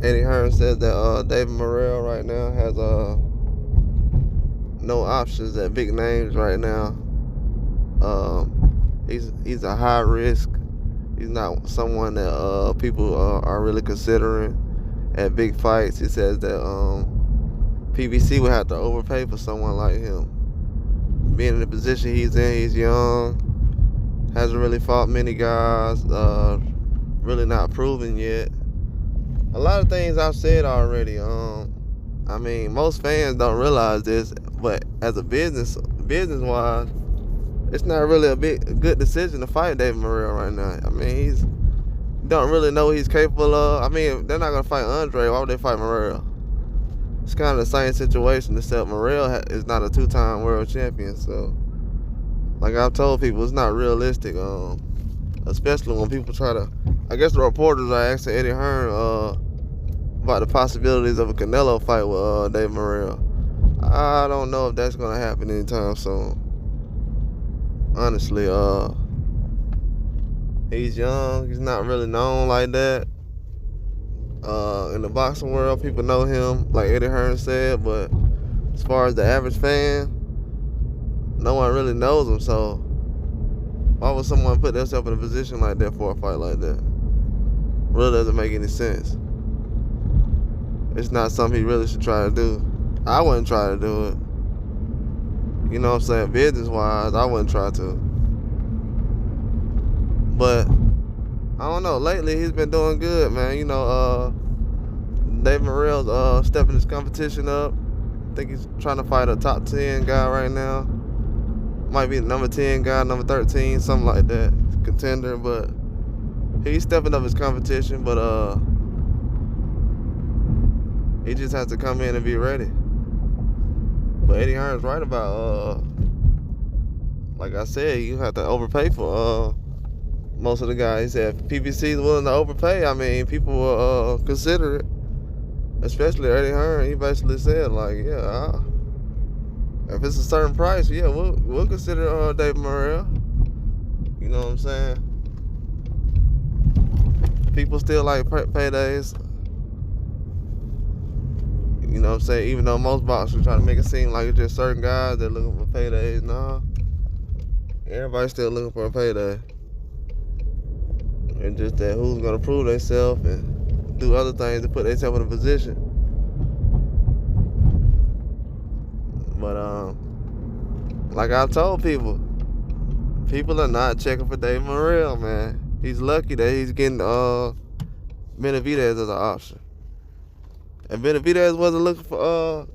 Eddie Hearn said that David Morrell right now has no options at big names right now. He's a high risk. He's not someone that people are really considering at big fights. He says that PBC would have to overpay for someone like him. Being in the position he's in, he's young, hasn't really fought many guys, really not proven yet. A lot of things I've said already. I mean, most fans don't realize this, but as a business-wise, it's not really a good decision to fight David Morrell right now. I mean, you don't really know what he's capable of. I mean, if they're not gonna fight Andre, why would they fight Morrell? It's kind of the same situation, except Morrell is not a two-time world champion. So, like I've told people, it's not realistic. Especially when people try to. I guess the reporters are asking Eddie Hearn about the possibilities of a Canelo fight with David Morrell. I don't know if that's gonna happen anytime soon. Honestly, he's young. He's not really known like that. In the boxing world, people know him, like Eddie Hearn said, but as far as the average fan, no one really knows him. So why would someone put themselves in a position like that for a fight like that? Really doesn't make any sense. It's not something he really should try to do. I wouldn't try to do it. You know what I'm saying? Business-wise, I wouldn't try to. But I don't know. Lately, he's been doing good, man. You know, Dave Morrell's stepping his competition up. I think he's trying to fight a top 10 guy right now. Might be the number 10 guy, number 13, something like that. Contender, but he's stepping up his competition. But he just has to come in and be ready. But Eddie Hearn's right about, like I said, you have to overpay for most of the guys. He said if PBC is willing to overpay, I mean, people will consider it. Especially Eddie Hearn. He basically said, like, yeah, if it's a certain price, yeah, we'll consider David Morrell. You know what I'm saying? People still like paydays. You know what I'm saying? Even though most boxers try to make it seem like it's just certain guys that looking for paydays. Nah, everybody's still looking for a payday. It's just that who's gonna prove themselves and do other things to put themselves in a position. But like I've told people are not checking for David Morrell, man. He's lucky that he's getting Benavidez as an option. If Benavidez wasn't looking for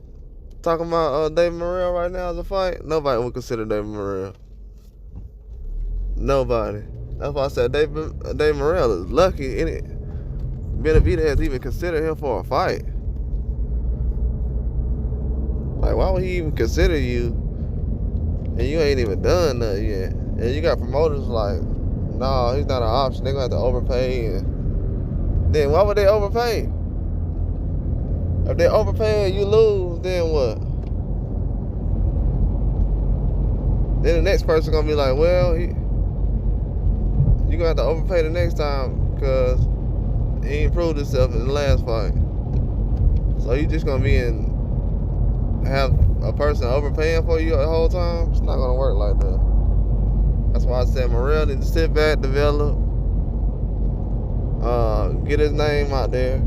talking about David Morrell right now as a fight, nobody would consider David Morrell. Nobody. That's why I said David Morrell is lucky. Benavidez even considered him for a fight. Like, why would he even consider you and you ain't even done nothing yet? And you got promoters like, nah, he's not an option. They're going to have to overpay. And then why would they overpay? If they overpay and you lose, then what? Then the next person going to be like, well, you're going to have to overpay the next time because he improved himself in the last fight. So you just going to have a person overpaying for you the whole time? It's not going to work like that. That's why I said Morrell needs to sit back, develop, get his name out there.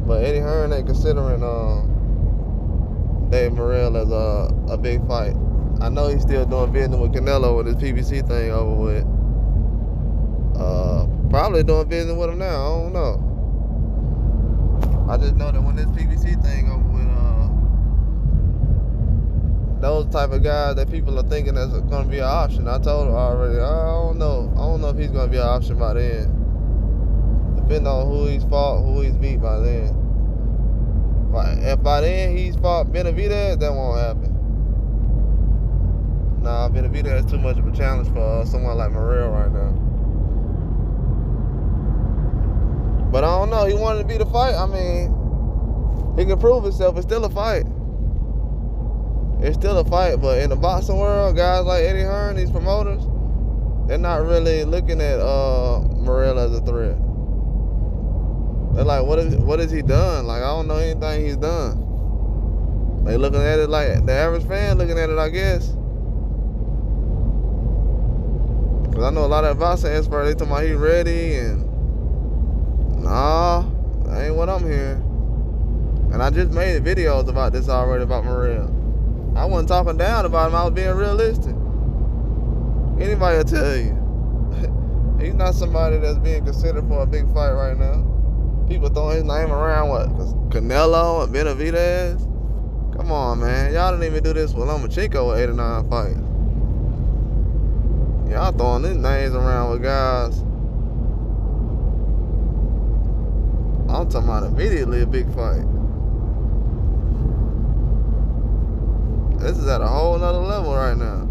But Eddie Hearn ain't considering Dave Morrell as a big fight. I know he's still doing business with Canelo with his PBC thing over with. Probably doing business with him now. I don't know. I just know that when this PBC thing over with, those type of guys that people are thinking that's going to be an option. I told him already. I don't know if he's going to be an option by then. Depending on who he's fought, who he's beat by then. But if by then he's fought Benavidez, that won't happen. Nah, Benavidez is too much of a challenge for someone like Morrell right now. But I don't know. He wanted to be the fight. I mean, he can prove himself. It's still a fight. It's still a fight. But in the boxing world, guys like Eddie Hearn, these promoters, they're not really looking at Morrell as a threat. They're like, what has he done? Like, I don't know anything he's done. They looking at it like the average fan looking at it, I guess. Cause I know a lot of advice experts, they talking about he ready, and nah, that ain't what I'm hearing. And I just made videos about this already, about Morrell. I wasn't talking down about him, I was being realistic. Anybody will tell you. He's not somebody that's being considered for a big fight right now. People throwing his name around, what? Canelo and Benavidez? Come on, man. Y'all didn't even do this with Lomachenko with 8 or 9 fights. Y'all throwing these names around with guys. I'm talking about immediately a big fight. This is at a whole nother level right now.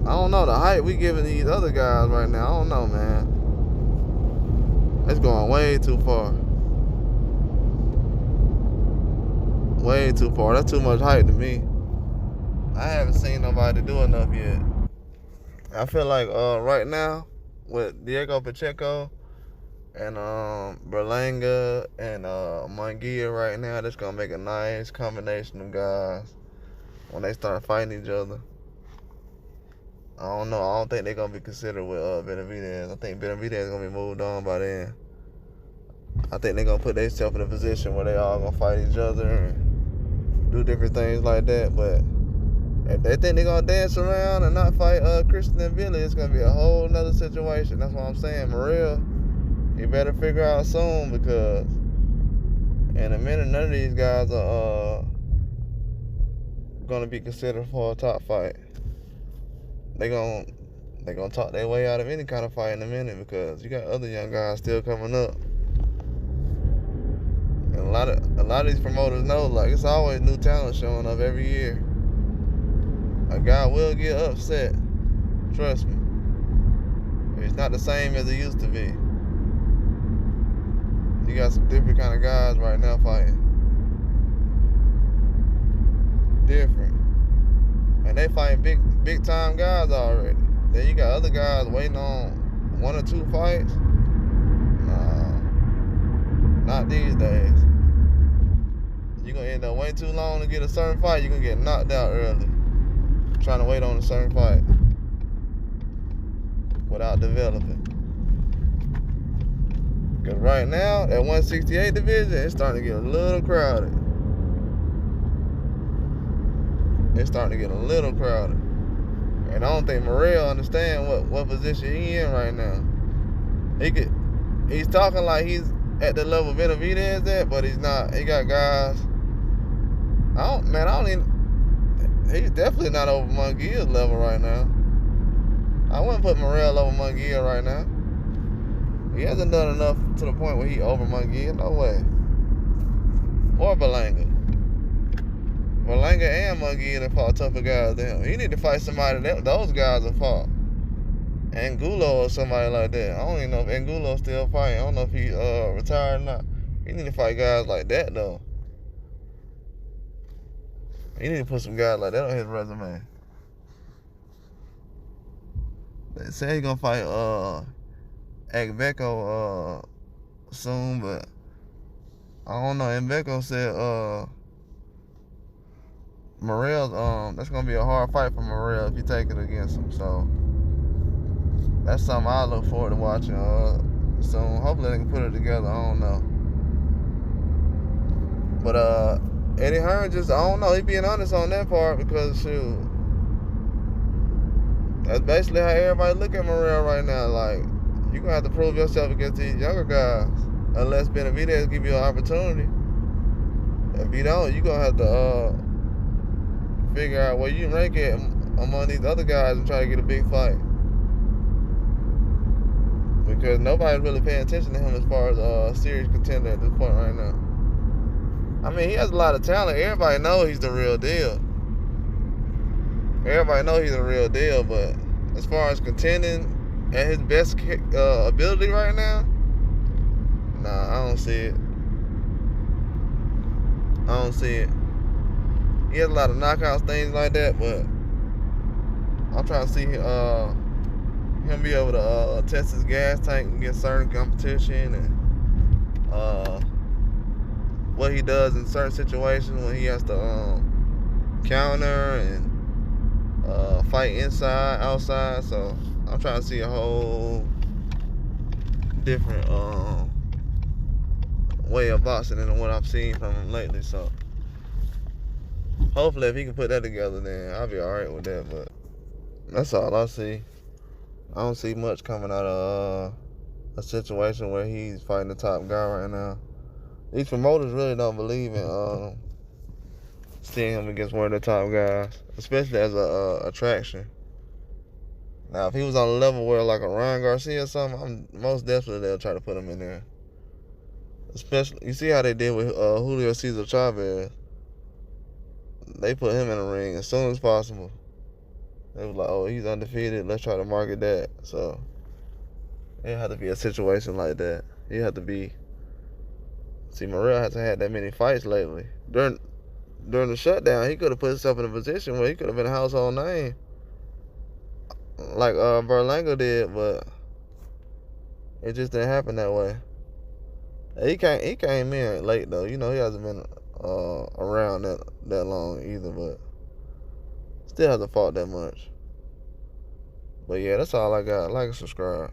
I don't know the hype we giving these other guys right now. I don't know, man. It's going way too far. Way too far. That's too much hype to me. I haven't seen nobody do enough yet. I feel like right now with Diego Pacheco and Berlanga and Munguia right now, that's gonna make a nice combination of guys when they start fighting each other. I don't know. I don't think they're gonna be considered with Benavidez. I think Benavidez is gonna be moved on by then. I think they're gonna put themselves in a position where they all gonna fight each other and do different things like that. But if they think they're gonna dance around and not fight Christian and Billy, it's gonna be a whole nother situation. That's what I'm saying. Morrell, you better figure out soon, because in a minute none of these guys are gonna be considered for a top fight. They gonna talk their way out of any kind of fight in a minute, because you got other young guys still coming up. And a lot of these promoters know, like, it's always new talent showing up every year. A guy will get upset. Trust me. It's not the same as it used to be. You got some different kind of guys right now fighting. Different. And they fighting big time guys already. Then you got other guys waiting on 1 or 2 fights. Nah. Not these days. You're gonna end up waiting too long to get a certain fight, you're gonna get knocked out early. Trying to wait on a certain fight without developing. Because right now, that 168 division, it's starting to get a little crowded. It's starting to get a little crowded. And I don't think Morrell understand what position he in right now. He's talking like he's at the level Benavidez at, but he's not. He got guys. He's definitely not over Munguia's level right now. I wouldn't put Morrell over Munguia right now. He hasn't done enough to the point where he over Munguia. No way. Or Berlanga. Berlanga and Munguia that fought tougher guys than him. He need to fight somebody that those guys have fought. Angulo or somebody like that. I don't even know if Angulo's still fighting. I don't know if he retired or not. He need to fight guys like that, though. He need to put some guys like that on his resume. They say he's gonna fight Akbeko soon, but I don't know. Akbeko said Morrell, that's gonna be a hard fight for Morrell if you take it against him. So that's something I look forward to watching soon. Hopefully they can put it together. I don't know. But Eddie Hearn just, I don't know, he being honest on that part, because shoot, that's basically how everybody look at Morrell right now. Like, you're gonna have to prove yourself against these younger guys, unless Benavidez give you an opportunity. If you don't, you're gonna have to figure out where you rank it among these other guys and try to get a big fight. Because nobody's really paying attention to him as far as a serious contender at this point right now. I mean, he has a lot of talent. Everybody knows he's the real deal. Everybody knows he's the real deal, but as far as contending at his best ability right now, nah, I don't see it. I don't see it. He has a lot of knockouts, things like that, but I'm trying to see him be able to test his gas tank and get certain competition, and what he does in certain situations when he has to counter and fight inside, outside. So I'm trying to see a whole different way of boxing than what I've seen from him lately. So hopefully if he can put that together, then I'll be alright with that. But that's all I see. I don't see much coming out of a situation where he's fighting the top guy right now. These promoters really don't believe in seeing him against one of the top guys, especially as a attraction. Now, if he was on a level where like a Ryan Garcia or something, most definitely they'll try to put him in there. Especially, you see how they did with Julio Cesar Chavez. They put him in the ring as soon as possible. They was like, oh, he's undefeated, let's try to market that. So it had to be a situation like that. You had to be. See, Morrell hasn't had that many fights lately. During the shutdown, he could have put himself in a position where he could have been a household name, like Berlanga did, but it just didn't happen that way. He came in late though. You know, he hasn't been around that long either, but still hasn't fought that much. But yeah, that's all I got. Like and subscribe.